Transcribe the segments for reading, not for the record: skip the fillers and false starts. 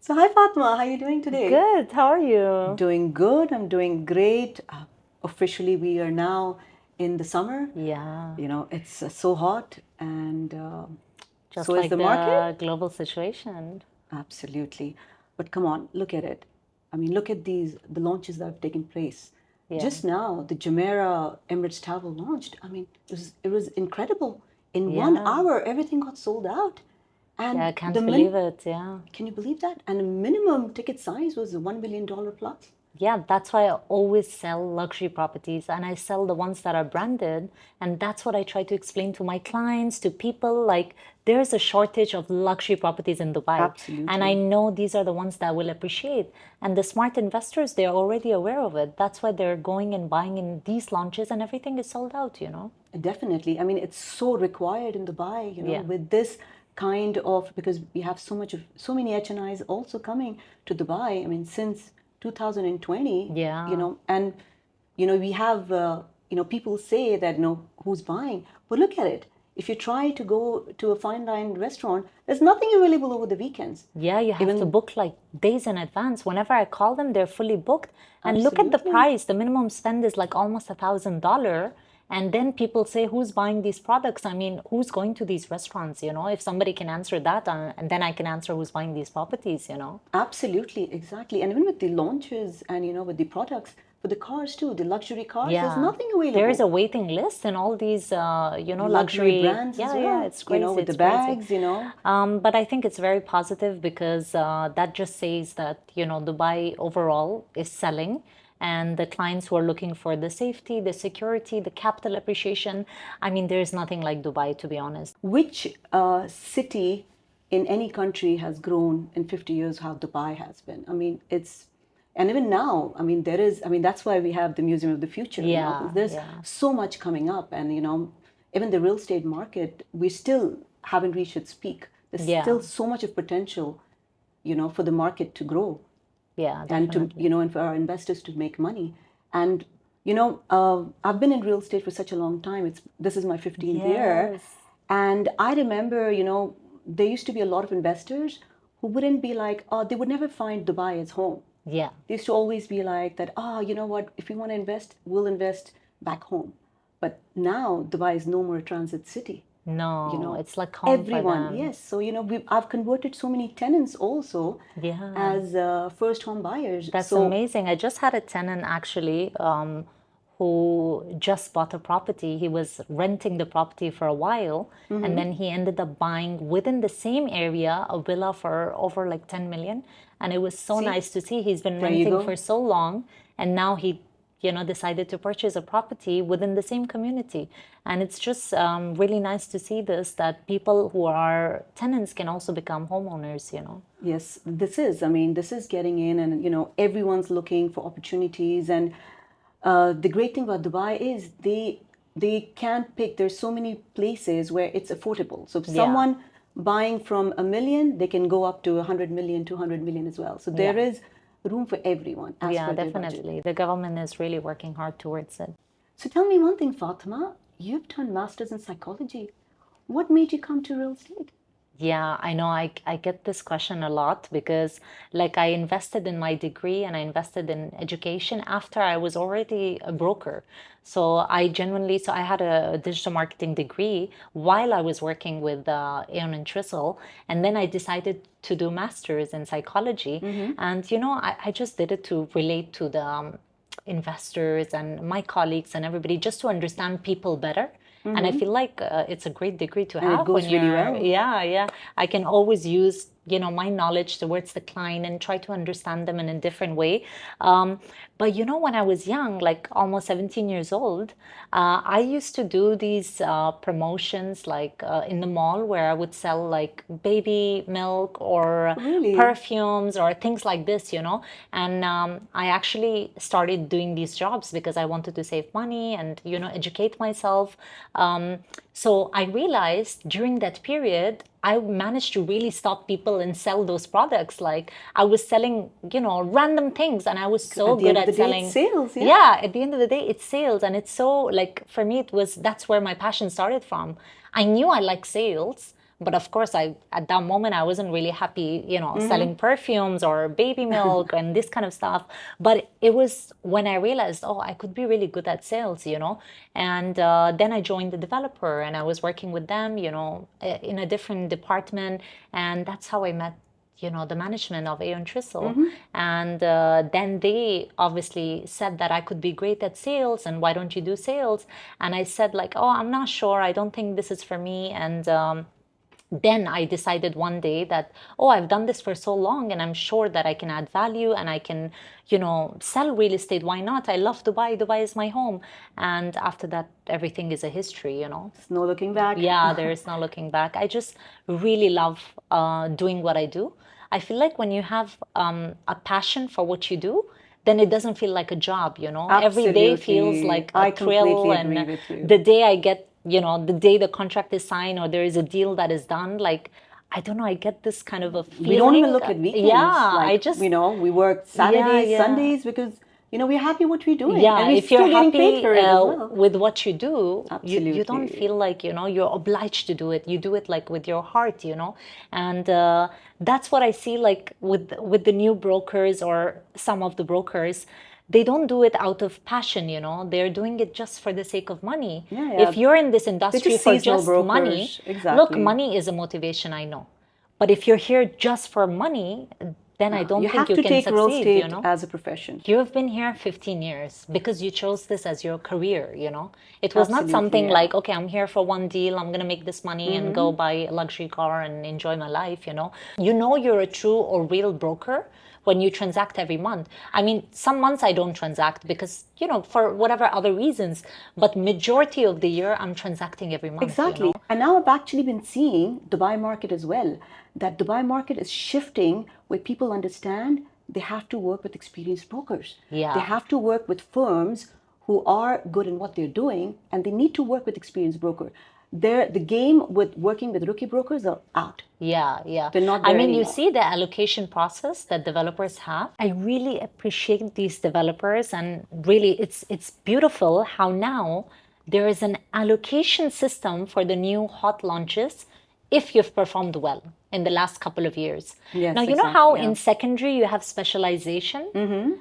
So hi Fatma, how are you doing today? Good. How are you? Doing good. I'm doing great. Officially, we are now in the summer. Yeah, It's so hot, and so just is like the market. the global situation. Absolutely. But come on, look at it. I mean, look at the launches that have taken place. Yeah. Just now, the Jumeirah Emirates Travel launched. I mean, it was incredible. In one Yeah. hour, everything got sold out. Yeah, And I can't believe it. Yeah. can you believe that? And the minimum ticket size was $1 million plus. Yeah, that's why I always sell luxury properties and I sell the ones that are branded. And that's what I try to explain to my clients, to people. Like, there's a shortage of luxury properties in Dubai. And I Absolutely. know these are the ones that will appreciate. And the smart investors, they're already aware of it. That's why they're going and buying in these launches and everything is sold out. Definitely. I mean, it's so required in Dubai, Yeah. with this kind of, because we have so many HNIs also coming to Dubai. I mean, since 2020, Yeah. and, we have, people say that, who's buying? But look at it. If you try to go to a fine dine restaurant, there's nothing available over the weekends. Yeah, you have to Even, book like days in advance. Whenever I call them, they're fully booked. And look at the absolutely. price. The minimum spend is like almost $1,000. And then people say, who's buying these products? I mean, who's going to these restaurants? If somebody can answer that, and then I can answer who's buying these properties. Absolutely, exactly. And even with the launches and with the products for the cars too, the luxury cars, there's Yeah. nothing There's available. a waiting list and all these, Luxury luxury. brands as Yeah, yeah, well, it's crazy. with the It's crazy. bags. But I think it's very positive because that just says that Dubai overall is selling, and the clients who are looking for the safety, the security, the capital appreciation. I mean, there's nothing like Dubai, to be honest. Which city in any country has grown in 50 years how Dubai has been? I mean, and even now, I mean, that's why we have the Museum of the Future. Yeah, There's yeah, so much coming up, and, even the real estate market, we still haven't reached its peak. There's yeah, still so much of potential, for the market to grow. yeah, And to definitely. and for our investors to make money. And I've been in real estate for such a long time. This is my 15th year. Yes. And I remember, there used to be a lot of investors who wouldn't be like, oh, they would never find Dubai as home. Yeah. They used to always be like that, oh, you know what, if we want to invest, we'll invest back home. But now Dubai is no more a transit city. No, it's like home for Everyone, them. yes. So, I've converted so many tenants also Yeah. as first home buyers. That's So, amazing. I just had a tenant actually who just bought a property. He was renting the property for a while, and then he ended up buying within the same area a villa for over like 10 million. And it was so see, nice to see. He's been there you renting for go. so long, and now he decided to purchase a property within the same community. And it's just really nice to see this, that people who are tenants can also become homeowners. Yes, this is getting in, and, everyone's looking for opportunities. And the great thing about Dubai is they can't pick. There's so many places where it's affordable. So if Yeah, someone buying from a million, they can go up to 100 million, 200 million as well. So there yeah. is room for everyone as Yeah, per their budget. definitely. The government is really working hard towards it. So tell me one thing, Fatima. You've done masters in psychology. What made you come to real estate? Yeah, I know I get this question a lot because like I invested in my degree and I invested in education after I was already a broker. So I had a digital marketing degree while I was working with Aeon and Trisl, and then I decided to do masters in psychology. And I just did it to relate to the investors and my colleagues and everybody just to understand people better. And I feel like it's a great degree to And it have when goes really you're, well. yeah, yeah. I can always use, my knowledge towards the client and try to understand them in a different way. But when I was young, like almost 17 years old, I used to do these promotions like in the mall where I would sell like baby milk or Really? perfumes or things like this. And I actually started doing these jobs because I wanted to save money and, educate myself. So I realized during that period, I managed to really stop people and sell those products. Like I was selling, random things, and I was so At the good end of the at day, it's selling. sales, yeah? Yeah, at the end of the day, it's sales. And it's so like for me, that's where my passion started from. I knew I like sales, But of course, at that moment, I wasn't really happy, selling perfumes or baby milk and this kind of stuff. But it was when I realized, oh, I could be really good at sales. And then I joined the developer and I was working with them, in a different department. And that's how I met the management of Aeon Trisl. And then they obviously said that I could be great at sales and why don't you do sales? And I said like, oh, I'm not sure. I don't think this is for me. And then I decided one day that, oh, I've done this for so long and I'm sure that I can add value and I can, sell real estate. Why not? I love Dubai. Dubai is my home. And after that, everything is a history. There's no looking back. Yeah, there is no looking back. I just really love doing what I do. I feel like when you have a passion for what you do, then it doesn't feel like a job. Every day feels Absolutely. like I a thrill. completely And agree with you. the day I get, the day the contract is signed or there is a deal that is done, like, I don't know, I get this kind of a feeling. We don't even look at weekends. Yeah, like, I just, we work Saturdays, yeah. Sundays because, we're happy what we're doing. Yeah, and we're if you're still getting paid happy for it as well. with what you do, you don't Absolutely. feel like, you're obliged to do it. You do it like with your heart. And that's what I see like with the new brokers or some of the brokers. They don't do it out of passion. They're doing it just for the sake of money. Yeah. If you're in this They're industry just for seasonal just brokers. money, Exactly. look, money is a motivation, I know. But if you're here just for money, then I don't You think have you to can take real succeed, estate as a profession. You have been here 15 years because you chose this as your career. It was not Absolutely, something yeah. like, okay, I'm here for one deal, I'm going to make this money and go buy a luxury car and enjoy my life. You're a true or real broker when you transact every month. I mean, some months I don't transact because, for whatever other reasons, but majority of the year I'm transacting every month. Exactly. And now I've actually been seeing Dubai market as well. That Dubai market is shifting where people understand they have to work with experienced brokers. Yeah. They have to work with firms who are good in what they're doing and they need to work with experienced broker. The game with working with rookie brokers are out. Yeah, yeah. They're not I there mean, you anymore. see the allocation process that developers have. I really appreciate these developers, and really, it's beautiful how now there is an allocation system for the new hot launches if you've performed well in the last couple of years. Yes, Now, you know how exactly, yeah. in secondary you have specialization?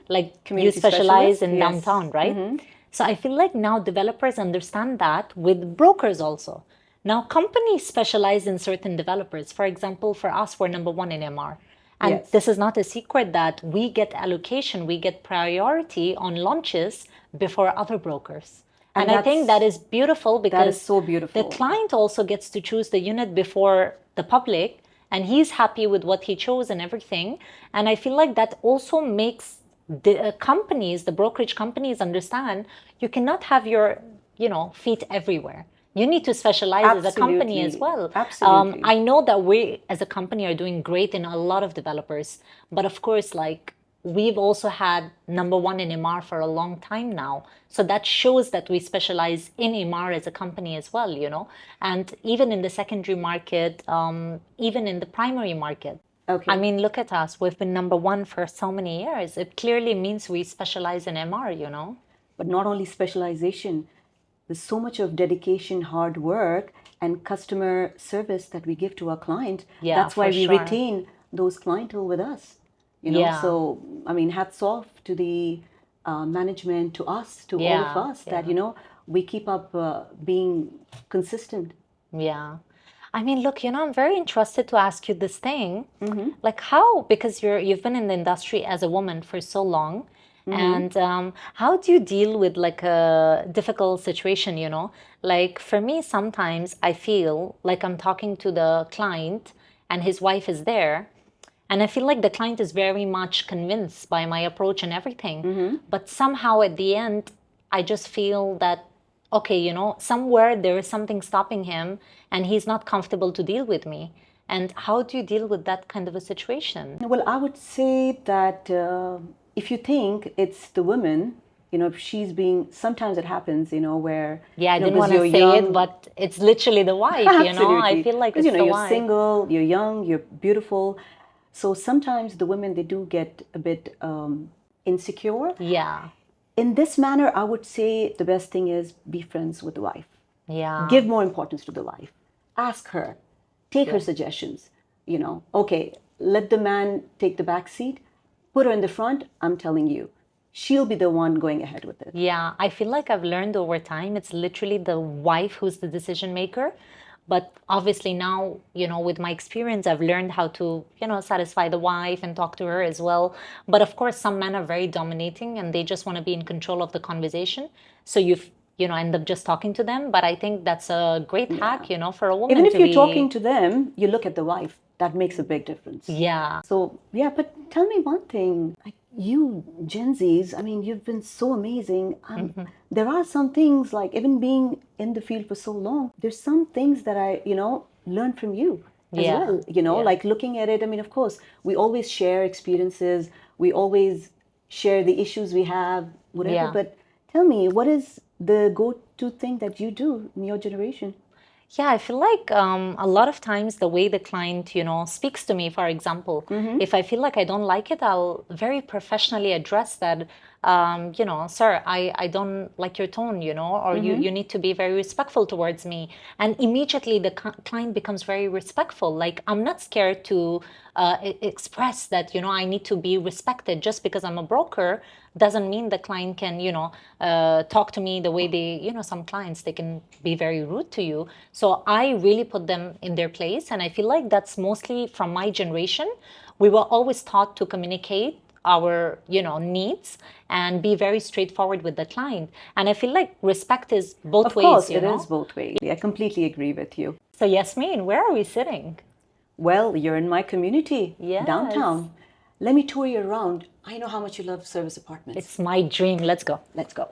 Like Community you specialize specialist, in yes. downtown, right? So I feel like now developers understand that with brokers also. Now companies specialize in certain developers. For example, for us, we're number one in Emaar. And Yes. this is not a secret that we get allocation, we get priority on launches before other brokers. And I think that is beautiful because That is so beautiful. the client also gets to choose the unit before the public, and he's happy with what he chose and everything. And I feel like that also makes the companies, the brokerage companies, understand you cannot have your, feet everywhere. You need to specialize as a company as well. Absolutely. I know that we as a company are doing great in a lot of developers, but of course, like, we've also had number one in Emaar for a long time now. So that shows that we specialize in Emaar as a company as well, and even in the secondary market, even in the primary market. Okay. I mean, look at us. We've been number one for so many years. It clearly means we specialize in Emaar. But not only specialization, there's so much of dedication, hard work, and customer service that we give to our client. Yeah, That's why for we sure. retain those clientele with us. Yeah. So, I mean, hats off to the management, to us, to all of Yeah, us, that, we keep up being consistent. Yeah. I mean, look, I'm very interested to ask you this thing. Like how, because you've been in the industry as a woman for so long, and how do you deal with like a difficult situation, Like for me, sometimes I feel like I'm talking to the client and his wife is there, and I feel like the client is very much convinced by my approach and everything. But somehow at the end, I just feel that, okay, somewhere there is something stopping him and he's not comfortable to deal with me. And how do you deal with that kind of a situation? Well, I would say that if you think it's the woman, if she's being, sometimes it happens, where Yeah, I didn't because want to you're say young, it, but it's literally the wife, I feel like because it's the you're wife. single, you're young, you're beautiful. So sometimes the women, they do get a bit insecure. Yeah, In this manner, I would say the best thing is be friends with the wife. yeah. Give more importance to the wife. Ask her, Take her Yeah. suggestions. Okay, let the man take the back seat, put her in the front. I'm telling you, she'll be the one going ahead with it. Yeah, I feel like I've learned over time it's literally the wife who's the decision maker. But obviously now, with my experience, I've learned how to, satisfy the wife and talk to her as well. But of course, some men are very dominating and they just want to be in control of the conversation. So end up just talking to them. But I think that's a great Yeah. hack, for a Even woman if to you're talking be, to them, you look at the wife. That makes a big difference. yeah. So, yeah, but tell me one thing. Like you, Gen Zs, I mean, you've been so amazing. There are some things, like even being in the field for so long, there's some things that I, learned from you as Yeah. well. Yeah. Like looking at it, I mean, of course, we always share experiences, we always share the issues we have, whatever. Yeah. But tell me, what is the go to thing that you do in your generation? Yeah, I feel like a lot of times the way the client, speaks to me, for example, if I feel like I don't like it, I'll very professionally address that, sir, I don't like your tone, or you need to be very respectful towards me. And immediately the client becomes very respectful. Like, I'm not scared to express that, I need to be respected. Just because I'm a broker doesn't mean the client can, talk to me the way they, some clients, they can be very rude to you. So I really put them in their place. And I feel like that's mostly from my generation. We were always taught to communicate our needs and be very straightforward with the client. And I feel like respect is both Of course, ways, it is both ways. I completely agree with you. So Yasmine, where are we sitting? Well, you're in my community, Yes. downtown. Let me tour you around. I know how much you love service apartments. It's my dream. Let's go. Let's go.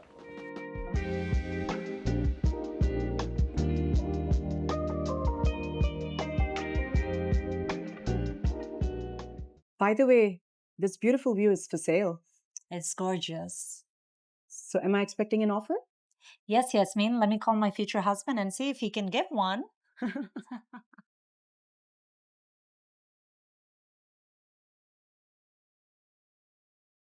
By the way, this beautiful view is for sale. It's gorgeous. So, am I expecting an offer? Yes, Yasmine, let me call my future husband and see if he can give one.